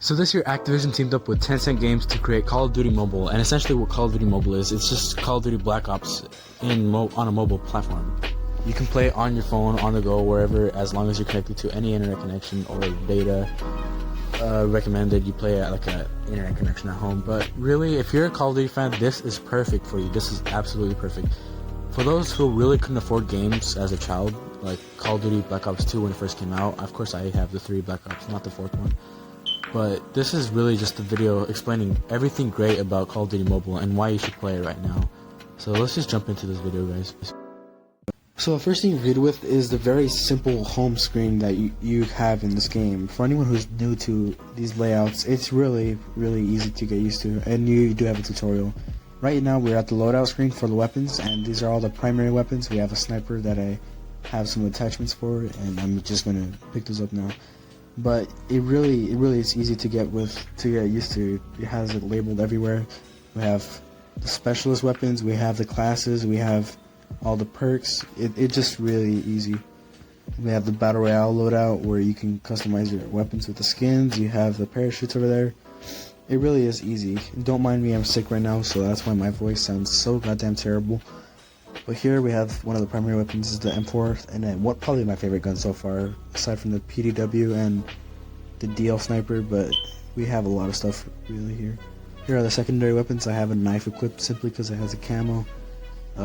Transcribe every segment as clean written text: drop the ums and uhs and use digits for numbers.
So this year, Activision teamed up with Tencent Games to create Call of Duty Mobile, and essentially what Call of Duty Mobile is, it's just Call of Duty Black Ops on a mobile platform. You can play it on your phone, on the go, wherever, as long as you're connected to any internet connection or data. Recommended you play at like a internet connection at home. But really, if you're a Call of Duty fan, this is perfect for you. This is absolutely perfect. For those who really couldn't afford games as a child, like Call of Duty Black Ops 2 when it first came out, of course I have the 3 Black Ops, not the 4th one. But this is really just a video explaining everything great about Call of Duty Mobile and why you should play it right now. So let's just jump into this video, guys. So the first thing you read with is the very simple home screen that you have in this game. For anyone who's new to these layouts, it's really easy to get used to, and you do have a tutorial. Right now we're at the loadout screen for the weapons, and these are all the primary weapons. We have a sniper that I have some attachments for, and I'm just going to pick those up now. But it really is easy to get used to. It has it labeled everywhere. We have the specialist weapons, we have the classes, we have all the perks. It's just really easy. We have the Battle Royale loadout where you can customize your weapons with the skins. You have the parachutes over there. It really is easy. Don't mind me, I'm sick right now, so that's why my voice sounds so goddamn terrible. But here we have one of the primary weapons is the M4, and then probably my favorite gun so far, aside from the PDW and the DL sniper, but we have a lot of stuff really here. Here are the secondary weapons. I have a knife equipped simply because it has a camo.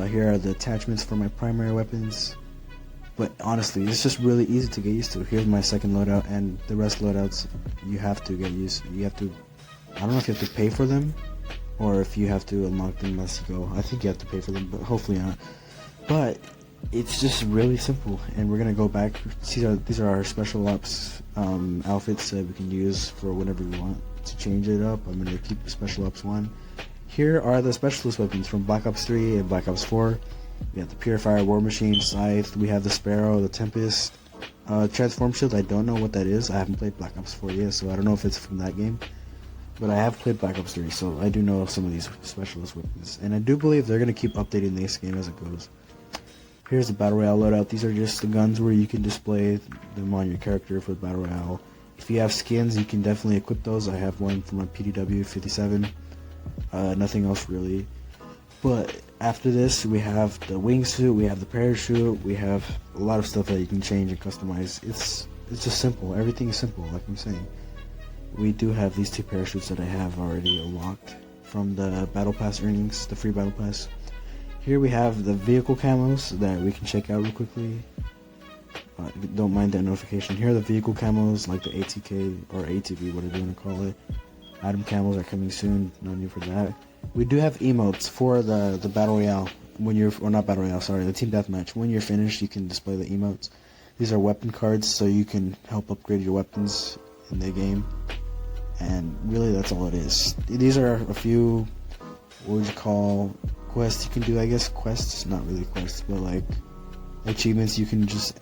Here are the attachments for my primary weapons. But honestly, it's just really easy to get used to. Here's my second loadout, and the rest loadouts you have to get used to. I don't know if you have to pay for them, or if you have to unlock them as you go. I think you have to pay for them, but hopefully not. But it's just really simple, and we're gonna go back. These are our special ops outfits that we can use for whenever we want to change it up. I'm gonna keep special ops 1. Here are the specialist weapons from Black Ops 3 and Black Ops 4. We have the Purifier, War Machine, Scythe. We have the Sparrow, the Tempest, Transform Shield. I don't know what that is. I haven't played Black Ops 4 yet, so I don't know if it's from that game. But I have played Black Ops 3, so I do know some of these specialist weapons. And I do believe they're going to keep updating this game as it goes. Here's the Battle Royale loadout. These are just the guns where you can display them on your character for the Battle Royale. If you have skins, you can definitely equip those. I have one for my PDW 57. Nothing else really. But after this, we have the wingsuit, we have the parachute, we have a lot of stuff that you can change and customize. It's just simple. Everything is simple, like I'm saying. We do have these 2 parachutes that I have already unlocked from the Battle Pass earnings, the free Battle Pass. Here we have the vehicle camos that we can check out real quickly. Don't mind that notification. Here are the vehicle camos like the ATK or ATV, whatever you want to call it. Item camos are coming soon, no need for that. We do have emotes for the Battle Royale. Not Battle Royale, sorry, the Team Deathmatch. When you're finished, you can display the emotes. These are weapon cards, so you can help upgrade your weapons in the game. And really, that's all it is. These are a few, what would you call, quests you can do, I guess. Quests, not really quests, but like achievements you can just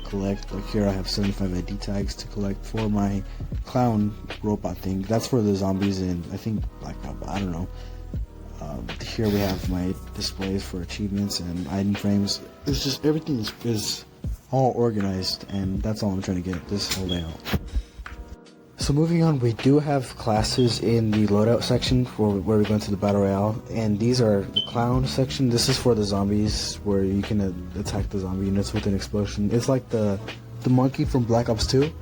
collect. Like here I have 75 ID tags to collect for my clown robot thing. That's for the zombies in, I think, Black Ops, I don't know. Here we have my displays for achievements and item frames. It's just, everything is all organized, and that's all I'm trying to get this whole layout. So moving on, we do have classes in the loadout section where we go into the Battle Royale, and these are the clown section. This is for the zombies, where you can attack the zombie units with an explosion. It's like the monkey from Black Ops 2.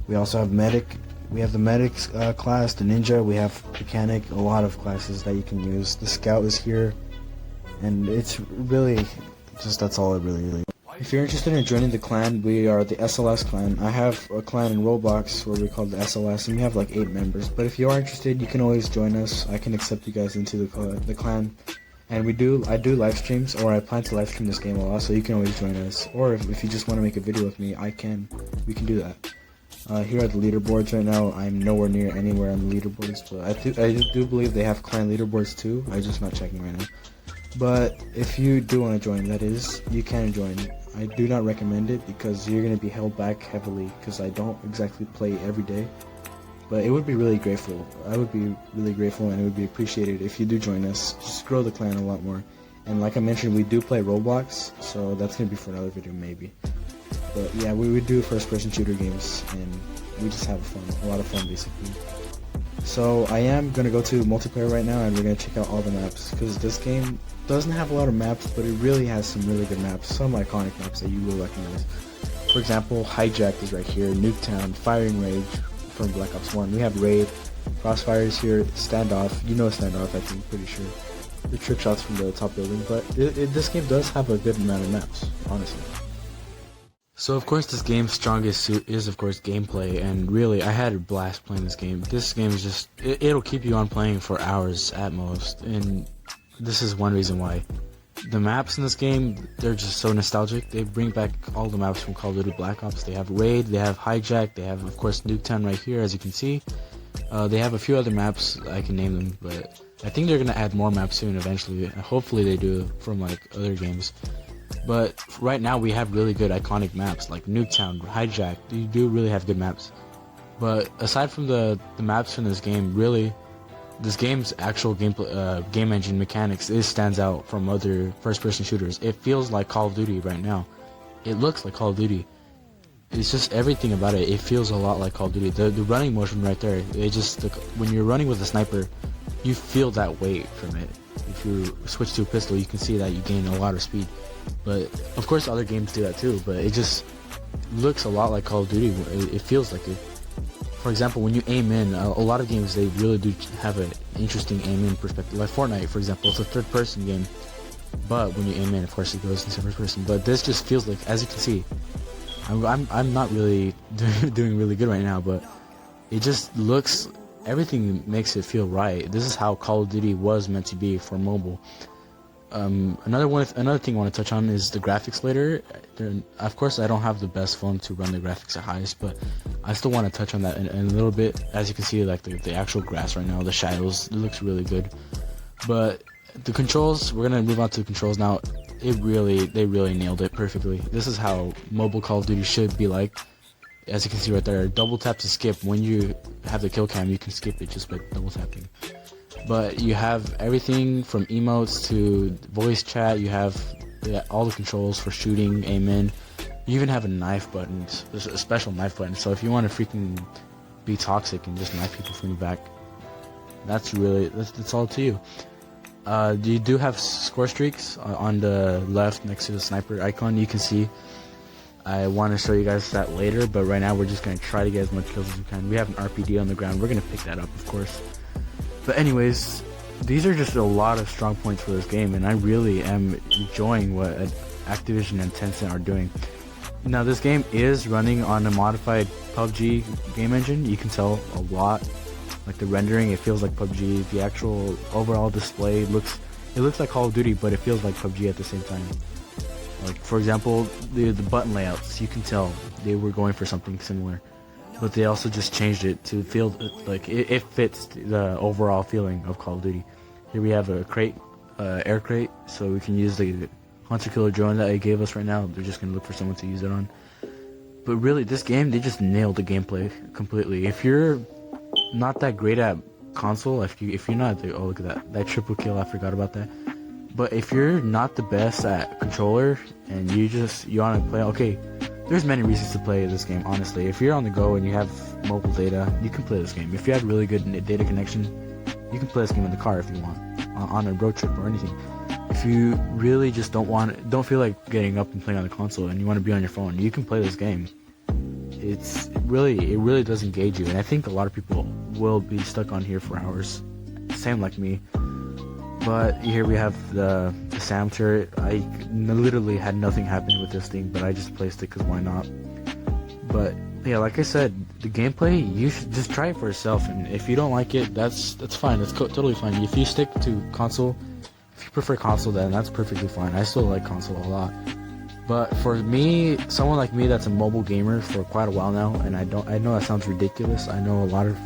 We also have medic. We have the medic class, the ninja. We have mechanic. A lot of classes that you can use. The scout is here, and it's really just, that's all it really. If you're interested in joining the clan, we are the SLS clan. I have a clan in Roblox where we call the SLS, and we have like 8 members. But if you are interested, you can always join us. I can accept you guys into the clan. And I do live streams, or I plan to live stream this game a lot, so you can always join us. Or if you just want to make a video with me, we can do that. Here are the leaderboards right now. I'm nowhere near anywhere on the leaderboards, but I do believe they have clan leaderboards too. I'm just not checking right now. But if you do want to join, that is, you can join. I do not recommend it because you're going to be held back heavily, because I don't exactly play every day. But it would be really grateful. I would be really grateful, and it would be appreciated if you do join us. Just grow the clan a lot more. And like I mentioned, we do play Roblox, so that's going to be for another video maybe. But yeah, we do first-person shooter games, and we just have fun, a lot of fun basically. So I am going to go to multiplayer right now, and we're going to check out all the maps, because this game doesn't have a lot of maps, but it really has some really good maps, some iconic maps that you will recognize. For example, Hijack is right here, Nuketown, Firing Range from Black Ops 1. We have Raid, Crossfire is here, Standoff, you know Standoff I think, pretty sure. The trick shots from the top building, but this game does have a good amount of maps, honestly. So of course this game's strongest suit is of course gameplay, and really I had a blast playing this game. This game is just, it'll keep you on playing for hours at most, and this is one reason why. The maps in this game, they're just so nostalgic. They bring back all the maps from Call of Duty Black Ops. They have Raid, they have Hijack, they have of course Nuketown right here as you can see. They have a few other maps, I can name them, but I think they're gonna add more maps soon eventually. Hopefully they do from like other games. But right now we have really good iconic maps like Nuketown, Hijack. You do really have good maps. But aside from the maps in this game, really, this game's actual game engine mechanics stands out from other first-person shooters. It feels like Call of Duty right now. It looks like Call of Duty. It's just everything about it. It feels a lot like Call of Duty. The running motion right there. It just when you're running with a sniper, you feel that weight from it. If you switch to a pistol, you can see that you gain a lot of speed. But of course other games do that too, but it just looks a lot like Call of Duty. It feels like it. For example, when you aim in, a lot of games, they really do have an interesting aim in perspective. Like Fortnite, for example, it's a third person game, but when you aim in, of course it goes into first person. But this just feels like, as you can see, I'm not really doing really good right now, but it just looks, everything makes it feel right. This is how Call of Duty was meant to be for mobile. Another thing I want to touch on is the graphics later. Of course, I don't have the best phone to run the graphics at highest, but I still want to touch on that in a little bit. As you can see, like the actual grass right now, the shadows, it looks really good. But the controls, we're gonna move on to the controls now. They really nailed it perfectly. This is how mobile Call of Duty should be like. As you can see right there, double tap to skip. When you have the kill cam, you can skip it just by double tapping. But you have everything from emotes to voice chat. You have all the controls for shooting, aim in. You even have a knife button, a special knife button. So if you want to freaking be toxic and just knife people from the back, that's all to you. You do have score streaks on the left next to the sniper icon. You can see. I want to show you guys that later, but right now we're just going to try to get as much kills as we can. We have an RPD on the ground. We're going to pick that up, of course. But anyways, these are just a lot of strong points for this game, and I really am enjoying what Activision and Tencent are doing. Now, this game is running on a modified PUBG game engine. You can tell a lot, like the rendering, it feels like PUBG. The actual overall display looks like Call of Duty, but it feels like PUBG at the same time. Like, for example, the button layouts, you can tell they were going for something similar. But they also just changed it to feel like it fits the overall feeling of Call of Duty. Here we have a crate, air crate, so we can use the hunter-killer drone that it gave us right now. They're just going to look for someone to use it on. But really, this game, they just nailed the gameplay completely. If you're not that great at console, if you're not, oh look at that triple kill, I forgot about that. But if you're not the best at controller and you want to play, okay, there's many reasons to play this game, honestly. If you're on the go and you have mobile data, you can play this game. If you have really good data connection, you can play this game in the car if you want, on a road trip or anything. If you really just don't feel like getting up and playing on the console and you want to be on your phone, you can play this game. It really does engage you, and I think a lot of people will be stuck on here for hours, same like me. But here we have the SAM turret. I literally had nothing happen with this thing, but I just placed it because why not? But yeah, like I said, the gameplay, you should just try it for yourself, and if you don't like it, that's fine. That's totally fine. If you stick to console, if you prefer console, then that's perfectly fine. I still like console a lot. But for me, someone like me that's a mobile gamer for quite a while now, and I know that sounds ridiculous. I know a lot of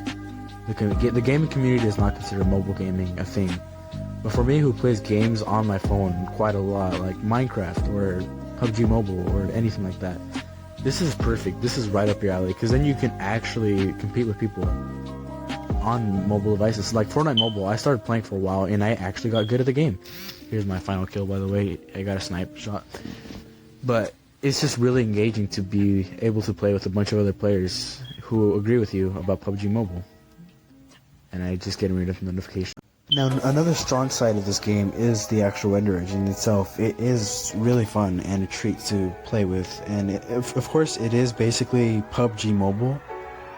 the gaming community does not consider mobile gaming a thing. But for me, who plays games on my phone quite a lot, like Minecraft or PUBG Mobile or anything like that, this is perfect. This is right up your alley, because then you can actually compete with people on mobile devices. Like Fortnite Mobile, I started playing for a while, and I actually got good at the game. Here's my final kill, by the way. I got a snipe shot. But it's just really engaging to be able to play with a bunch of other players who agree with you about PUBG Mobile. And I just get rid of notifications. Now, another strong side of this game is the actual render engine itself. It is really fun and a treat to play with, and of course it is basically PUBG Mobile,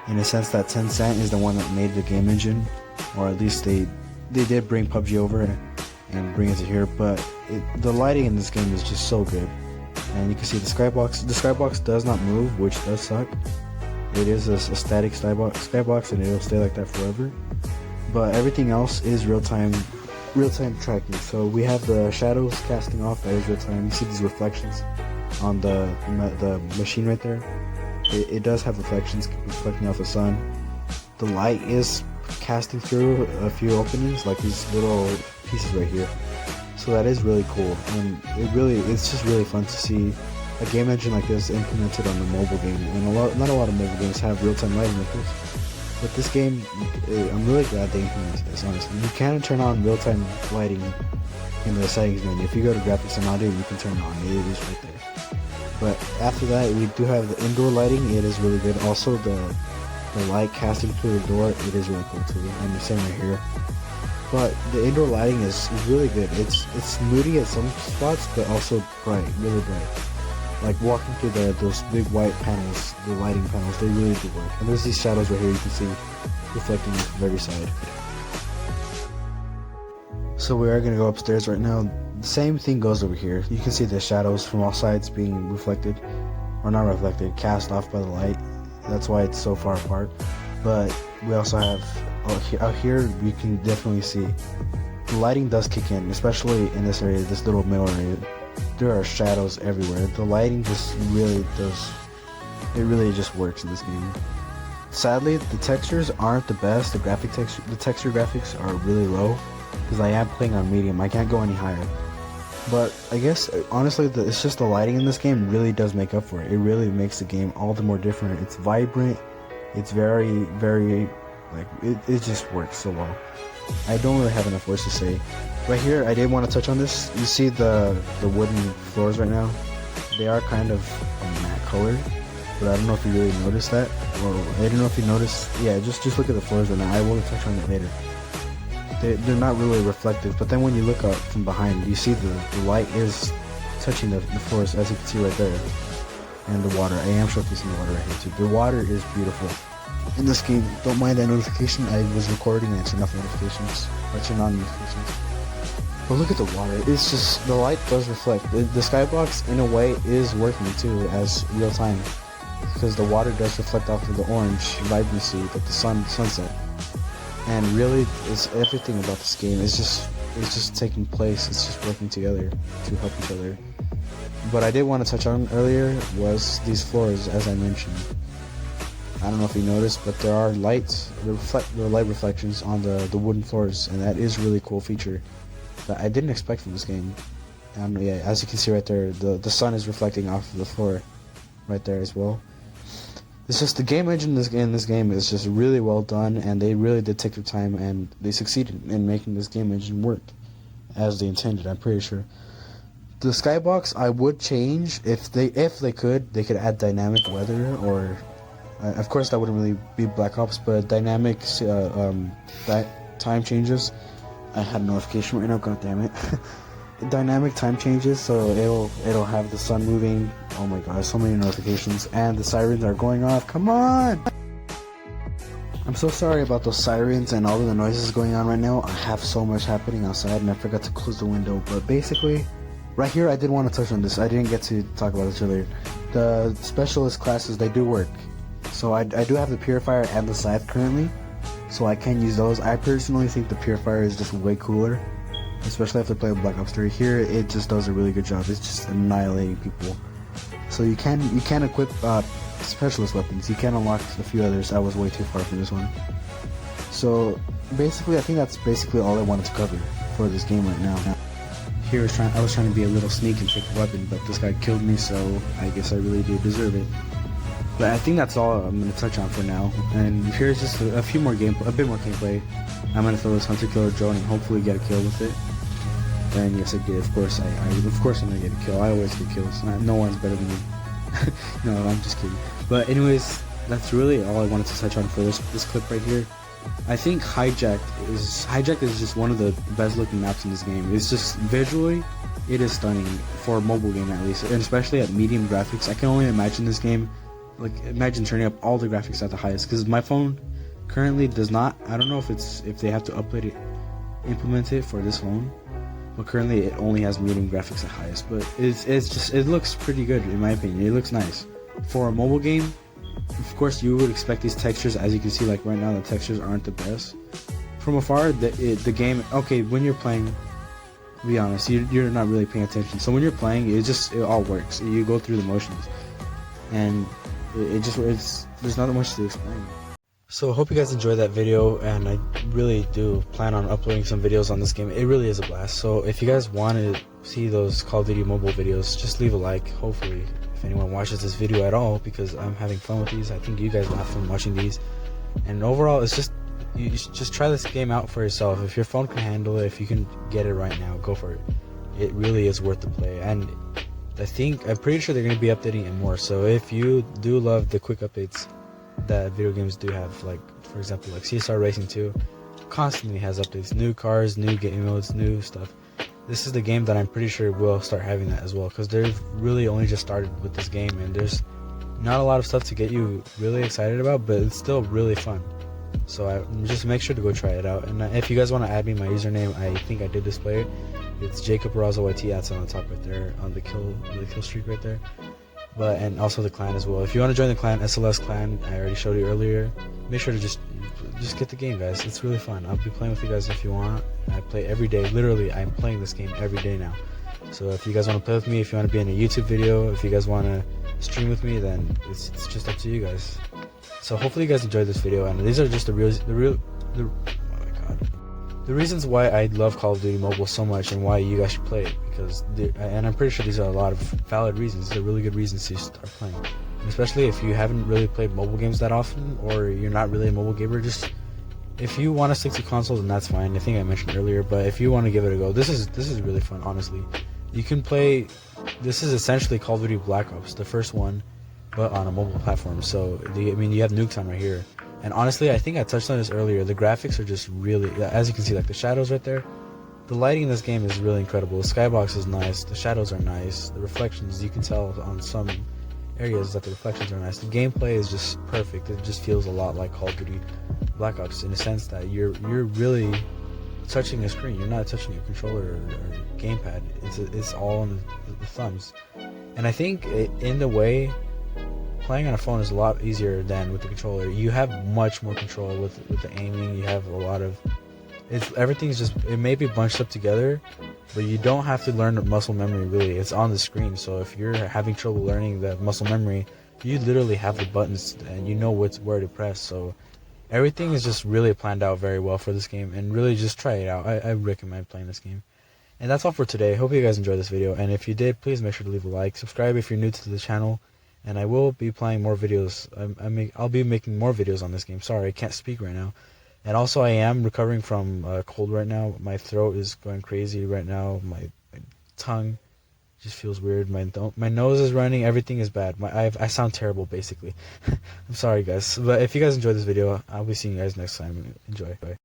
in a sense that Tencent is the one that made the game engine, or at least they did bring PUBG over and bring it to here, but the lighting in this game is just so good. And you can see the skybox. The skybox does not move, which does suck. It is a static skybox, and it'll stay like that forever. But everything else is real-time tracking. So we have the shadows casting off, that is real-time. You see these reflections on the machine right there. It does have reflections reflecting off the sun. The light is casting through a few openings, like these little pieces right here. So that is really cool, and it's just really fun to see a game engine like this implemented on a mobile game. And not a lot of mobile games have real-time lighting like this. But this game, I'm really glad they implemented this, honestly. You can turn on real-time lighting in the settings menu. If you go to graphics and audio, you can turn it on. It is right there. But after that, we do have the indoor lighting. It is really good. Also, the light casting through the door, it is really cool too. And the same right here. But the indoor lighting is really good. It's moody at some spots, but also bright, really bright. Like walking through those big white panels, the lighting panels, they really do work. And there's these shadows right here you can see reflecting from every side. So we are going to go upstairs right now. The same thing goes over here. You can see the shadows from all sides being reflected, or not reflected, cast off by the light. That's why it's so far apart. But we also have, out here you can definitely see the lighting does kick in, especially in this area, this little middle area. There are shadows everywhere. The lighting just really does, it really just works in this game. Sadly, the textures aren't the best. The texture graphics are really low, because I am playing on medium. I can't go any higher. But I guess, honestly, it's just the lighting in this game really does make up for it. It really makes the game all the more different. It's vibrant. It's very, very, like, it just works so well. I don't really have enough words to say. Right here, I did want to touch on this. You see the wooden floors right now? They are kind of a matte color, but I don't know if you really noticed that. Or I don't know if you noticed. Yeah, just look at the floors right now. I will touch on it later. They're not really reflective, but then when you look up from behind, you see the light is touching the floors, as you can see right there. And the water. I am showcasing the water right here too. The water is beautiful. In this game, don't mind that notification. I was recording and I turned off notifications. I turned on notifications. But look at the water. It's just, the light does reflect. The skybox, in a way, is working too as real time, because the water does reflect off of the orange vibrancy that the sunset. And really, it's everything about this game. It's just taking place. It's just working together to help each other. What I did want to touch on earlier was these floors, as I mentioned. I don't know if you noticed, but there are lights, the light reflections on the wooden floors, and that is a really cool feature that I didn't expect from this game. And yeah, as you can see right there, the sun is reflecting off of the floor right there as well. It's just the game engine in this game is just really well done, and they really did take their time, and they succeeded in making this game engine work as they intended, I'm pretty sure. The skybox I would change if they could add dynamic weather, or of course that wouldn't really be Black Ops, but dynamic time changes. I had a notification right now, god damn it. Dynamic time changes, so it'll have the sun moving. Oh my god, so many notifications, and the sirens are going off. Come on! I'm so sorry about those sirens and all of the noises going on right now. I have so much happening outside and I forgot to close the window, but basically, right here I did want to touch on this. I didn't get to talk about this earlier. The specialist classes, they do work. So I do have the Purifier and the Scythe currently, so I can use those. I personally think the Purifier is just way cooler, especially after playing Black Ops 3. Here, it just does a really good job. It's just annihilating people. So you can equip specialist weapons. You can unlock a few others. I was way too far from this one. So basically, I think that's basically all I wanted to cover for this game right now. Here I was trying to be a little sneak and take a weapon, but this guy killed me, so I guess I really do deserve it. But I think that's all I'm going to touch on for now. And here's just a bit more gameplay. I'm going to throw this hunter-killer drone and hopefully get a kill with it. And yes, I did. Of course, I'm going to get a kill. I always get kills. No one's better than me. No, I'm just kidding. But anyways, that's really all I wanted to touch on for this clip right here. I think Hijacked is just one of the best looking maps in this game. It's just visually, it is stunning for a mobile game at least, and especially at medium graphics. I can only imagine this game, like imagine turning up all the graphics at the highest, because my phone currently does not. I don't know if they have to implement it for this phone, but currently it only has medium graphics at highest. But it looks pretty good in my opinion. It looks nice for a mobile game. Of course, you would expect these textures. As you can see, like right now, the textures aren't the best. From afar, the game. Okay, when you're playing, to be honest, you're not really paying attention. So when you're playing, it all works. You go through the motions, and there's not much to explain. So I hope you guys enjoyed that video, and I really do plan on uploading some videos on this game. It really is a blast. So if you guys want to see those Call of Duty mobile videos, just leave a like. Hopefully, if anyone watches this video at all, because I'm having fun with these. I think you guys will have fun watching these. And overall, it's just you should just try this game out for yourself. If your phone can handle it, if you can get it right now, go for it. It really is worth the play. And I'm pretty sure they're going to be updating it more. So if you do love the quick updates that video games do have, like for example, like CSR Racing 2 constantly has updates, new cars, new game modes, new stuff. This is the game that I'm pretty sure will start having that as well, because they've really only just started with this game, and there's not a lot of stuff to get you really excited about, but it's still really fun. So just make sure to go try it out. And if you guys want to add me, my username, I think I did display it. It's Jacob Razo YT. That's on the top right there, on the kill streak right there. And also the clan as well. If you want to join the clan, SLS clan, I already showed you earlier. Make sure to just get the game, guys. It's really fun. I'll be playing with you guys if you want. I play every day. Literally, I'm playing this game every day now. So if you guys want to play with me, if you want to be in a YouTube video, if you guys want to stream with me, then it's just up to you guys. So hopefully you guys enjoyed this video, and these are just the reasons why I love Call of Duty Mobile so much, and why you guys should play it. And I'm pretty sure these are a lot of valid reasons. These are really good reasons to start playing. And especially if you haven't really played mobile games that often, or you're not really a mobile gamer, just if you want to stick to consoles, then that's fine. I think I mentioned earlier, but if you want to give it a go, this is really fun. Honestly, you can play. This is essentially Call of Duty Black Ops, the first one, but on a mobile platform. So you have Nuketown right here, and honestly, I think I touched on this earlier. The graphics are just really, as you can see, like the shadows right there. The lighting in this game is really incredible. The skybox is nice. The shadows are nice. The reflections, you can tell on some areas that the reflections are nice. The gameplay is just perfect. It just feels a lot like Call of Duty Black Ops, in the sense that you're really touching a screen. You're not touching a controller or gamepad. It's all on the thumbs. And I think in the way, playing on a phone is a lot easier than with the controller. You have much more control with the aiming. You have a lot of everything's just, it may be bunched up together, but you don't have to learn muscle memory really. It's on the screen. So if you're having trouble learning the muscle memory, you literally have the buttons and you know where to press. So everything is just really planned out very well for this game, and really just try it out. I recommend playing this game. And that's all for today. Hope you guys enjoyed this video, and if you did, please make sure to leave a like, subscribe if you're new to the channel, and I will be playing more videos. I'll be making more videos on this game. Sorry, I can't speak right now. And also, I am recovering from a cold right now. My throat is going crazy right now. My tongue just feels weird. My nose is running. Everything is bad. I sound terrible, basically. I'm sorry, guys. But if you guys enjoyed this video, I'll be seeing you guys next time. Enjoy. Bye.